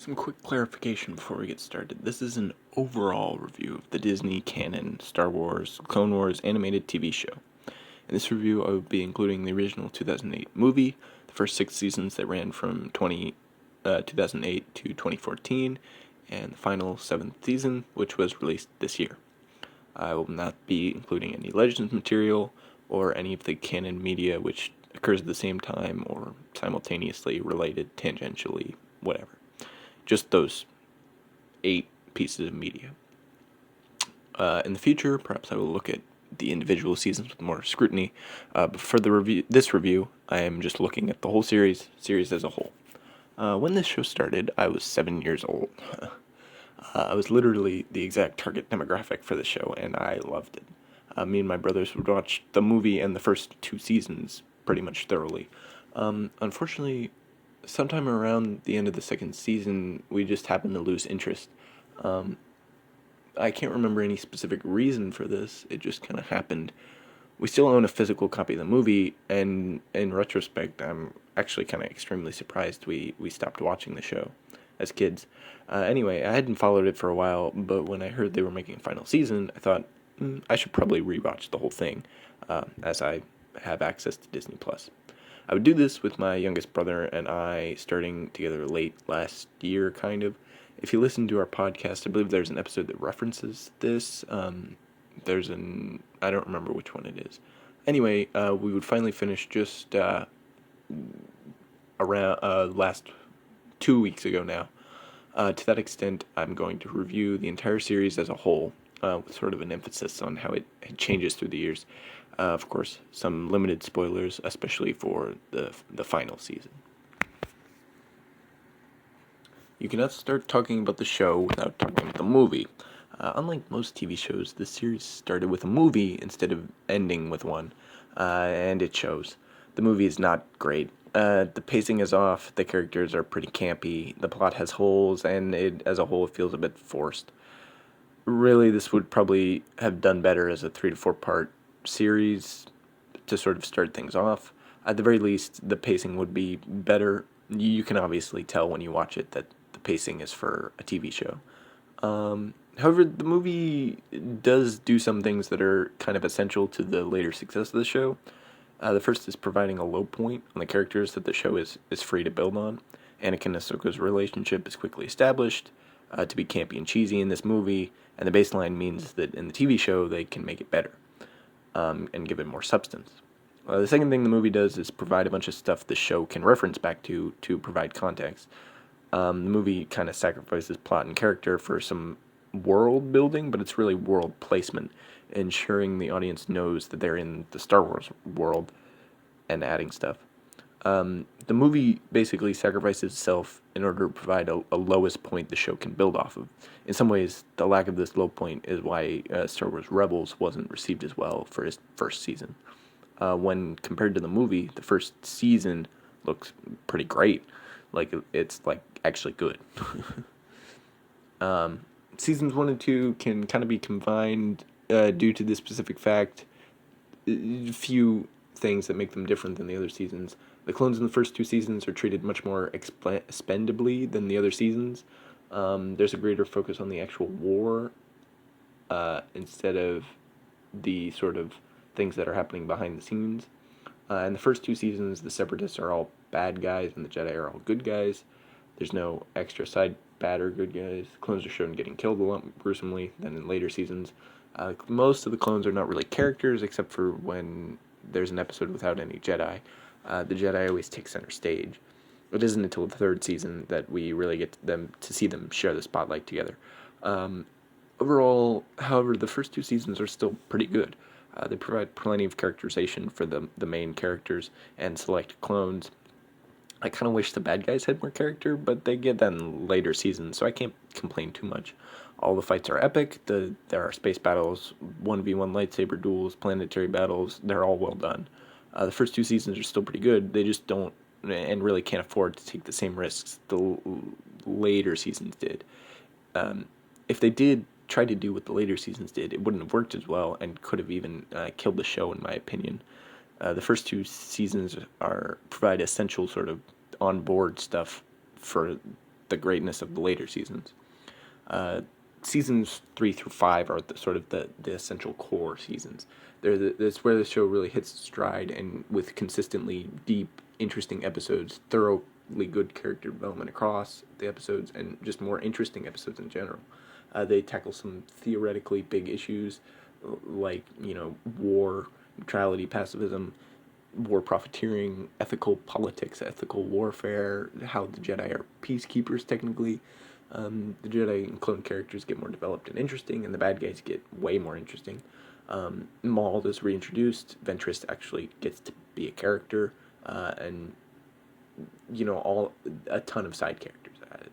Some quick clarification before we get started. This is an overall review of the Disney canon Star Wars Clone Wars animated TV show. In this review, I will be including the original 2008 movie, the first 6 seasons that ran from 2008 to 2014, and the final 7th season, which was released this year. I will not be including any Legends material or any of the canon media which occurs at the same time or simultaneously related tangentially, whatever. Just those 8 pieces of media. In the future, perhaps I will look at the individual seasons with more scrutiny. But for this review, I am just looking at the whole series as a whole. When this show started, I was 7 years old. I was literally the exact target demographic for the show, and I loved it. Me and my brothers would watch the movie and the first 2 seasons pretty much thoroughly. Unfortunately, sometime around the end of the second season, we just happened to lose interest. I can't remember any specific reason for this. It just kind of happened. We still own a physical copy of the movie, and in retrospect, I'm actually kind of extremely surprised we stopped watching the show as kids. Anyway, I hadn't followed it for a while, but when I heard they were making a final season, I thought, I should probably rewatch the whole thing, as I have access to Disney+. I would do this with my youngest brother and I starting together late last year, kind of. If you listen to our podcast, I believe there's an episode that references this. I don't remember which one it is. Anyway, we would finally finish just around last 2 weeks ago now. To that extent, I'm going to review the entire series as a whole, with sort of an emphasis on how it changes through the years. Of course, some limited spoilers, especially for the final season. You cannot start talking about the show without talking about the movie. Unlike most TV shows, this series started with a movie instead of ending with one, and it shows. The movie is not great. The pacing is off, the characters are pretty campy, the plot has holes, and as a whole, it feels a bit forced. Really, this would probably have done better as a 3 to 4 part series to sort of start things off. At the very least, the pacing would be better. You can obviously tell when you watch it that the pacing is for a TV show. However, the movie does do some things that are kind of essential to the later success of the show. The first is providing a low point on the characters that the show is free to build on. Anakin and Ahsoka's relationship is quickly established to be campy and cheesy in this movie, and the baseline means that in the TV show they can make it better. And give it more substance. The second thing the movie does is provide a bunch of stuff the show can reference back to provide context. The movie kind of sacrifices plot and character for some world building, but it's really world placement, ensuring the audience knows that they're in the Star Wars world and adding stuff. The movie basically sacrifices itself in order to provide a lowest point the show can build off of. In some ways, the lack of this low point is why Star Wars Rebels wasn't received as well for its first season. When compared to the movie, the first season looks pretty great. Like, it's, like, actually good. Seasons 1 and 2 can kind of be combined due to this specific fact. A few things that make them different than the other seasons. The clones in the first 2 seasons are treated much more expendably than the other seasons. There's a greater focus on the actual war instead of the sort of things that are happening behind the scenes. In the first 2 seasons, the Separatists are all bad guys and the Jedi are all good guys. There's no extra side bad or good guys. Clones are shown getting killed a lot more gruesomely than in later seasons. Most of the clones are not really characters, except for when there's an episode without any Jedi. The Jedi always take center stage. It isn't until the 3rd season that we really get to see them share the spotlight together. Overall, however, the first 2 seasons are still pretty good. They provide plenty of characterization for the main characters and select clones. I kind of wish the bad guys had more character, but they get that in later seasons, so I can't complain too much. All the fights are epic. There are space battles, 1v1 lightsaber duels, planetary battles. They're all well done. The first 2 seasons are still pretty good. They just don't and really can't afford to take the same risks the later seasons did. If they did try to do what the later seasons did, it wouldn't have worked as well and could have even killed the show, in my opinion. The first 2 seasons provide essential sort of on-board stuff for the greatness of the later seasons. Seasons 3 through 5 are the essential core seasons. That's where the show really hits its stride, and with consistently deep, interesting episodes, thoroughly good character development across the episodes, and just more interesting episodes in general. They tackle some theoretically big issues, like war, neutrality, pacifism, war profiteering, ethical politics, ethical warfare, how the Jedi are peacekeepers technically. The Jedi and clone characters get more developed and interesting, and the bad guys get way more interesting. Maul is reintroduced. Ventress actually gets to be a character, and a ton of side characters added.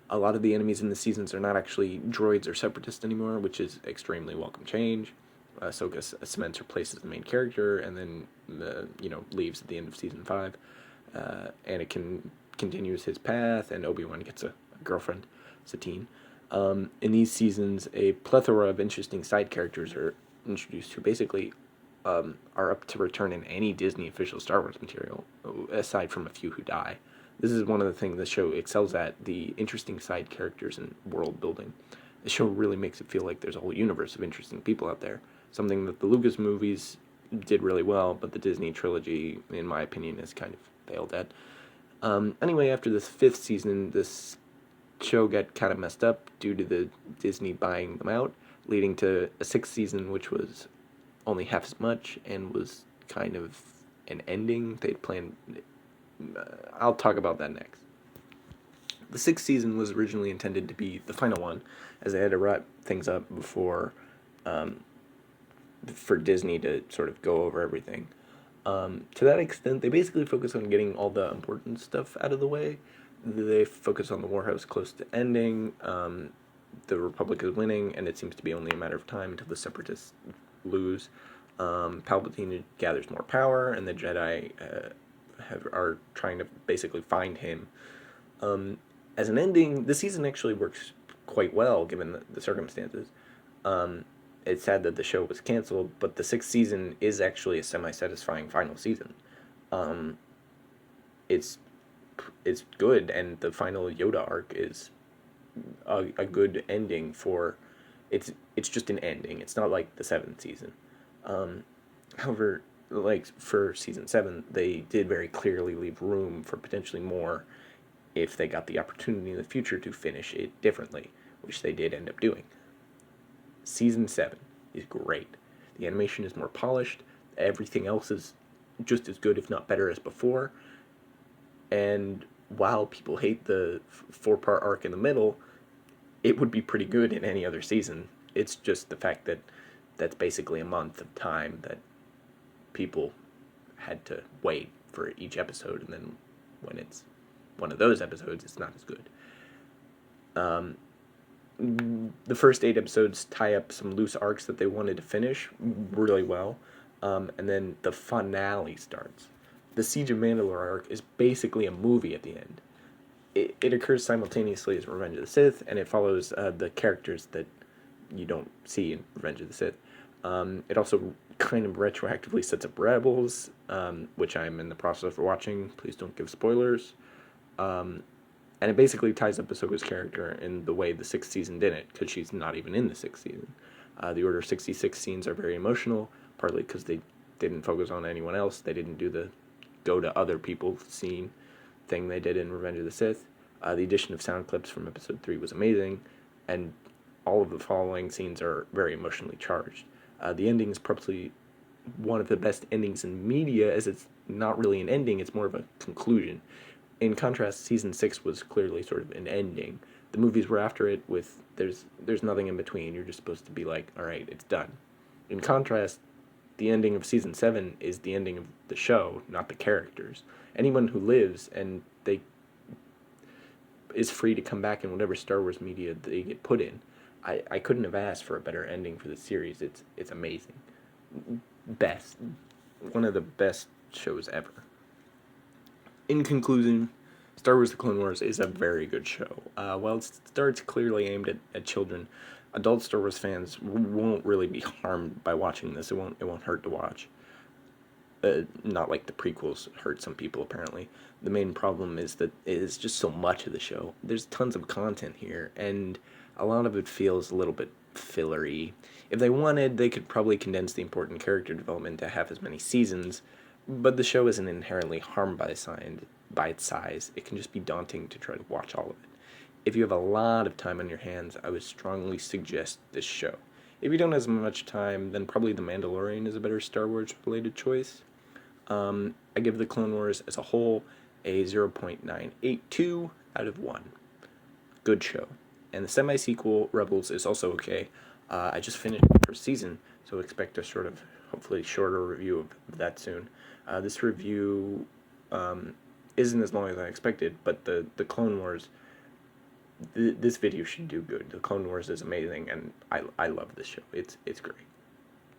A lot of the enemies in the seasons are not actually droids or separatists anymore, which is extremely welcome change. Ahsoka cements her place as the main character, and then leaves at the end of season 5. Anakin continues his path, and Obi-Wan gets a girlfriend, Satine. In these seasons, a plethora of interesting side characters are introduced who basically are up to return in any Disney official Star Wars material, aside from a few who die. This is one of the things the show excels at, the interesting side characters and world building. The show really makes it feel like there's a whole universe of interesting people out there, something that the Lucas movies did really well, but the Disney trilogy, in my opinion, has kind of failed at. Anyway, after this 5th season, this show got kind of messed up due to the Disney buying them out, leading to a 6th season, which was only half as much and was kind of an ending. They'd planned... I'll talk about that next. The 6th season was originally intended to be the final one, as they had to wrap things up before... for Disney to sort of go over everything. To that extent, they basically focus on getting all the important stuff out of the way. They focus on the Warhouse close to ending, the Republic is winning, and it seems to be only a matter of time until the Separatists lose. Palpatine gathers more power, and the Jedi are trying to basically find him. As an ending, the season actually works quite well, given the circumstances. It's sad that the show was canceled, but the 6th season is actually a semi-satisfying final season. It's good, and the final Yoda arc is a good ending for... It's just an ending. It's not like the 7th season. However, like for season 7, they did very clearly leave room for potentially more if they got the opportunity in the future to finish it differently, which they did end up doing. Season 7 is great. The animation is more polished. Everything else is just as good, if not better, as before. And while people hate the 4-part arc in the middle, it would be pretty good in any other season. It's just the fact that that's basically a month of time that people had to wait for each episode, and then when it's one of those episodes, it's not as good. The first 8 episodes tie up some loose arcs that they wanted to finish really well, and then the finale starts. The Siege of Mandalore arc is basically a movie at the end. It occurs simultaneously as Revenge of the Sith, and it follows the characters that you don't see in Revenge of the Sith. It also kind of retroactively sets up Rebels, which I'm in the process of watching. Please don't give spoilers. And it basically ties up Ahsoka's character in the way the 6th season didn't, because she's not even in the 6th season. The Order 66 scenes are very emotional, partly because they didn't focus on anyone else. They didn't do the go to other people scene thing they did in Revenge of the Sith. The addition of sound clips from episode 3 was amazing, and all of the following scenes are very emotionally charged. The ending is probably one of the best endings in media, as it's not really an ending, it's more of a conclusion. In contrast, season 6 was clearly sort of an ending. The movies were after it with, there's nothing in between. You're just supposed to be like, alright, it's done. In contrast, the ending of season 7 is the ending of the show, not the characters. Anyone who lives and they is free to come back in whatever Star Wars media they get put in. I couldn't have asked for a better ending for the series. It's amazing. Best. One of the best shows ever. In conclusion, Star Wars The Clone Wars is a very good show. While it starts clearly aimed at children, adult Star Wars fans won't really be harmed by watching this. It won't hurt to watch. not like the prequels hurt some people apparently. The main problem is that it is just so much of the show. There's tons of content here, and a lot of it feels a little bit fillery. If they wanted, they could probably condense the important character development to half as many seasons, but the show isn't inherently harmed by its size. It can just be daunting to try to watch all of it. If you have a lot of time on your hands, I would strongly suggest this show. If you don't have as much time, then probably The Mandalorian is a better Star Wars related choice. I give The Clone Wars as a whole a 0.982 out of 1. Good show. And the semi-sequel, Rebels, is also okay. I just finished the first season, so expect a sort of, hopefully, shorter review of that soon. This review isn't as long as I expected, but the Clone Wars, this video should do good. The Clone Wars is amazing, and I love this show. It's great.